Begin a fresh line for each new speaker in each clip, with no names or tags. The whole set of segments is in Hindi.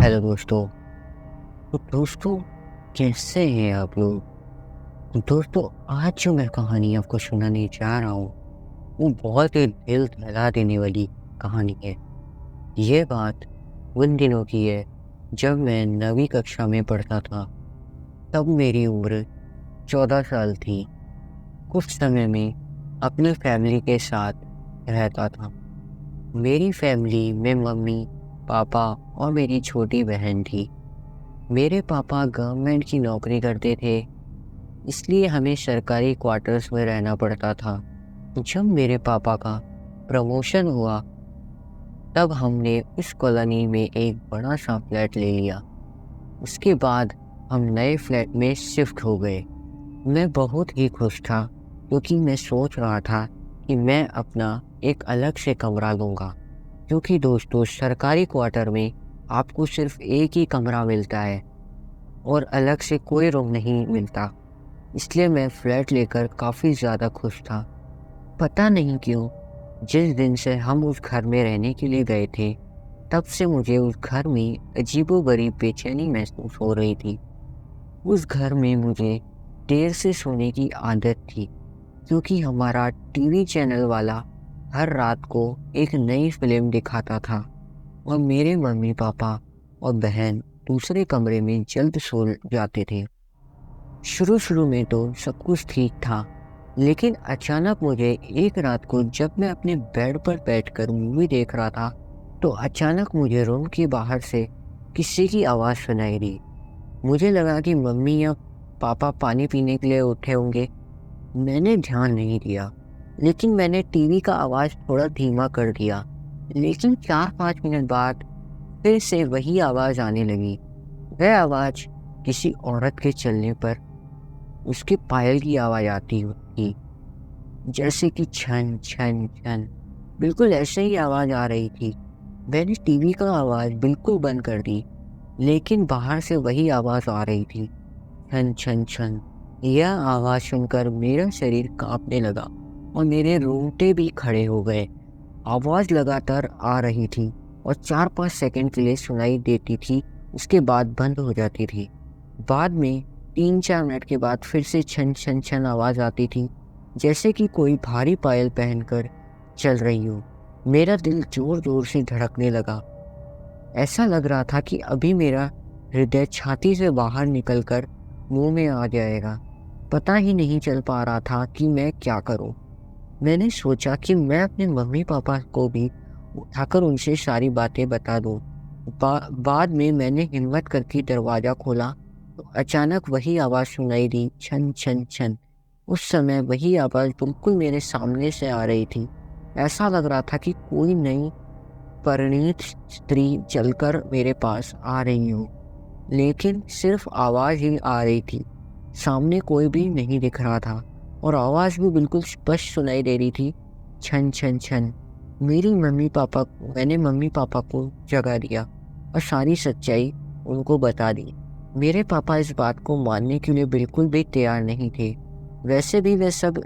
हेलो दोस्तों। तो दोस्तों, कैसे हैं आप लोग? दोस्तों, आज जो मैं कहानी आपको सुनाने जा रहा हूँ वो बहुत ही दिल दहला देने वाली कहानी है। ये बात उन दिनों की है जब मैं 9वीं कक्षा में पढ़ता था। तब मेरी उम्र 14 साल थी। कुछ समय में अपनी फैमिली के साथ रहता था। मेरी फैमिली में मम्मी, पापा और मेरी छोटी बहन थी। मेरे पापा गवर्नमेंट की नौकरी करते थे, इसलिए हमें सरकारी क्वार्टर्स में रहना पड़ता था। जब मेरे पापा का प्रमोशन हुआ, तब हमने उस कॉलोनी में एक बड़ा सा फ्लैट ले लिया। उसके बाद हम नए फ्लैट में शिफ्ट हो गए। मैं बहुत ही खुश था क्योंकि मैं सोच रहा था कि मैं अपना एक अलग से कमरा लूँगा। क्योंकि दोस्तों, सरकारी क्वार्टर में आपको सिर्फ एक ही कमरा मिलता है और अलग से कोई रूम नहीं मिलता। इसलिए मैं फ्लैट लेकर काफ़ी ज़्यादा खुश था। पता नहीं क्यों, जिस दिन से हम उस घर में रहने के लिए गए थे, तब से मुझे उस घर में अजीबोगरीब बेचैनी महसूस हो रही थी। उस घर में मुझे देर से सोने की आदत थी क्योंकि हमारा टीवी चैनल वाला हर रात को एक नई फिल्म दिखाता था और मेरे मम्मी पापा और बहन दूसरे कमरे में जल्द सो जाते थे। शुरू में तो सब कुछ ठीक था, लेकिन अचानक मुझे एक रात को जब मैं अपने बेड पर बैठकर मूवी देख रहा था, तो अचानक मुझे रूम के बाहर से किसी की आवाज़ सुनाई दी। मुझे लगा कि मम्मी या पापा पानी पीने के लिए उठे होंगे। मैंने ध्यान नहीं दिया, लेकिन मैंने टीवी का आवाज़ थोड़ा धीमा कर दिया। लेकिन 4-5 मिनट बाद फिर से वही आवाज़ आने लगी। वह आवाज़ किसी औरत के चलने पर उसके पायल की आवाज़ आती थी, जैसे कि छन छन छन। बिल्कुल ऐसे ही आवाज़ आ रही थी। मैंने टीवी का आवाज़ बिल्कुल बंद कर दी, लेकिन बाहर से वही आवाज़ आ रही थी, छन छन छन। यह आवाज़ सुनकर मेरा शरीर कांपने लगा और मेरे रोंगटे भी खड़े हो गए। आवाज़ लगातार आ रही थी और 4-5 सेकंड के लिए सुनाई देती थी, उसके बाद बंद हो जाती थी। बाद में 3-4 मिनट के बाद फिर से छन छन छन आवाज़ आती थी, जैसे कि कोई भारी पायल पहनकर चल रही हो। मेरा दिल जोर जोर से धड़कने लगा। ऐसा लग रहा था कि अभी मेरा हृदय छाती से बाहर निकलकर मुंह में आ जाएगा। पता ही नहीं चल पा रहा था कि मैं क्या करूं। मैंने सोचा कि मैं अपने मम्मी पापा को भी उठाकर उनसे सारी बातें बता दूं। बाद में मैंने हिम्मत करके दरवाज़ा खोला, तो अचानक वही आवाज़ सुनाई दी, छन छन छन। उस समय वही आवाज़ बिल्कुल मेरे सामने से आ रही थी। ऐसा लग रहा था कि कोई नई परिणीत स्त्री चलकर मेरे पास आ रही हो, लेकिन सिर्फ आवाज़ ही आ रही थी। सामने कोई भी नहीं दिख रहा था और आवाज़ भी बिल्कुल स्पष्ट सुनाई दे रही थी, छन छन छन। मैंने मम्मी पापा को जगा दिया और सारी सच्चाई उनको बता दी। मेरे पापा इस बात को मानने के लिए बिल्कुल भी तैयार नहीं थे। वैसे भी वे सब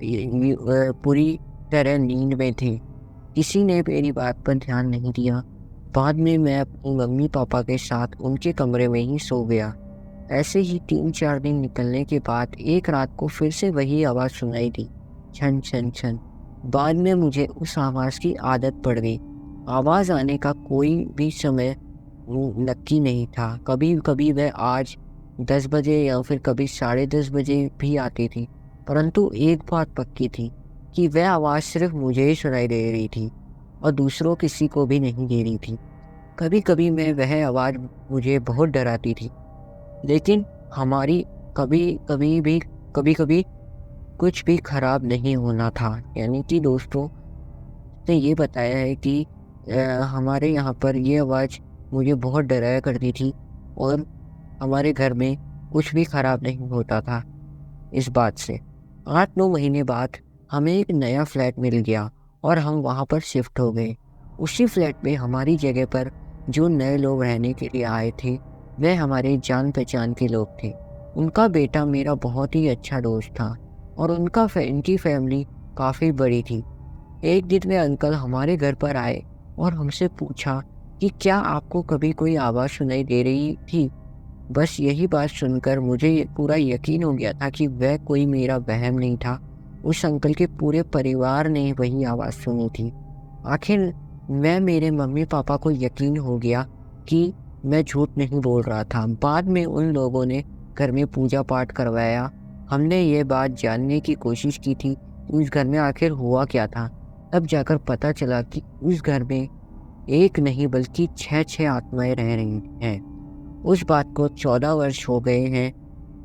पूरी तरह नींद में थे। किसी ने मेरी बात पर ध्यान नहीं दिया। बाद में मैं अपनी मम्मी पापा के साथ उनके कमरे में ही सो गया। ऐसे ही 3-4 दिन निकलने के बाद एक रात को फिर से वही आवाज़ सुनाई दी, छन छन छन। बाद में मुझे उस आवाज़ की आदत पड़ गई। आवाज़ आने का कोई भी समय नक्की नहीं था। कभी कभी वह आज 10 बजे या फिर कभी 10:30 बजे भी आती थी। परंतु एक बात पक्की थी कि वह आवाज़ सिर्फ मुझे ही सुनाई दे रही थी और दूसरों किसी को भी नहीं दे रही थी। कभी कभी वह आवाज़ मुझे बहुत डराती थी, लेकिन हमारी कभी कभी कुछ भी खराब नहीं होना था। यानी कि दोस्तों ने ये बताया है कि हमारे यहाँ पर ये आवाज़ मुझे बहुत डराया करती थी और हमारे घर में कुछ भी खराब नहीं होता था इस बात से। 8-9 महीने बाद हमें एक नया फ्लैट मिल गया और हम वहाँ पर शिफ्ट हो गए। उसी फ्लैट में हमारी जगह पर जो नए लोग रहने के लिए आए थे, वे हमारे जान पहचान के लोग थे। उनका बेटा मेरा बहुत ही अच्छा दोस्त था और इनकी फैमिली काफ़ी बड़ी थी। एक दिन वे अंकल हमारे घर पर आए और हमसे पूछा कि क्या आपको कभी कोई आवाज़ सुनाई दे रही थी? बस यही बात सुनकर मुझे ये पूरा यकीन हो गया था कि वह कोई मेरा वहम नहीं था। उस अंकल के पूरे परिवार ने वही आवाज़ सुनी थी। आखिर मैं मेरे मम्मी-पापा को यकीन हो गया कि मैं झूठ नहीं बोल रहा था। बाद में उन लोगों ने घर में पूजा-पाठ करवाया। हमने ये बात जानने की कोशिश की थी कि उस घर में आखिर हुआ क्या था। तब जाकर पता चला कि उस घर में एक नहीं बल्कि 6-6 आत्माएँ रह रही हैं। उस बात को 14 वर्ष हो गए हैं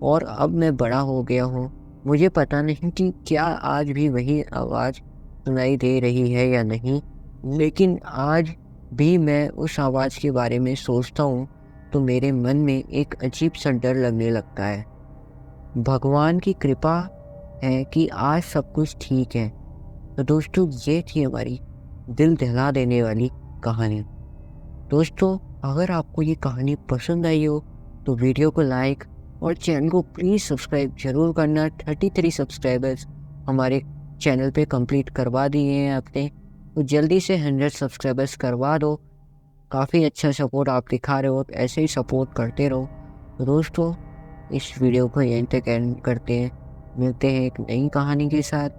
और अब मैं बड़ा हो गया हूँ। मुझे पता नहीं कि क्या आज भी वही आवाज़ सुनाई दे रही है या नहीं, लेकिन आज भी मैं उस आवाज़ के बारे में सोचता हूँ, तो मेरे मन में एक अजीब-सा डर लगने लगता है। भगवान की कृपा है कि आज सब कुछ ठीक है। तो दोस्तों, ये थी हमारी दिल दहला देने वाली कहानी। दोस्तों, अगर आपको ये कहानी पसंद आई हो तो वीडियो को लाइक और चैनल को प्लीज़ सब्सक्राइब ज़रूर करना। 33 सब्सक्राइबर्स हमारे चैनल पे कंप्लीट करवा दिए हैं आपने, तो जल्दी से 100 सब्सक्राइबर्स करवा दो। काफ़ी अच्छा सपोर्ट आप दिखा रहे हो, तो ऐसे ही सपोर्ट करते रहो। तो दोस्तों, इस वीडियो को यहीं तक एंड करते हैं। मिलते हैं एक नई कहानी के साथ।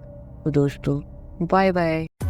तो दोस्तों, बाय बाय।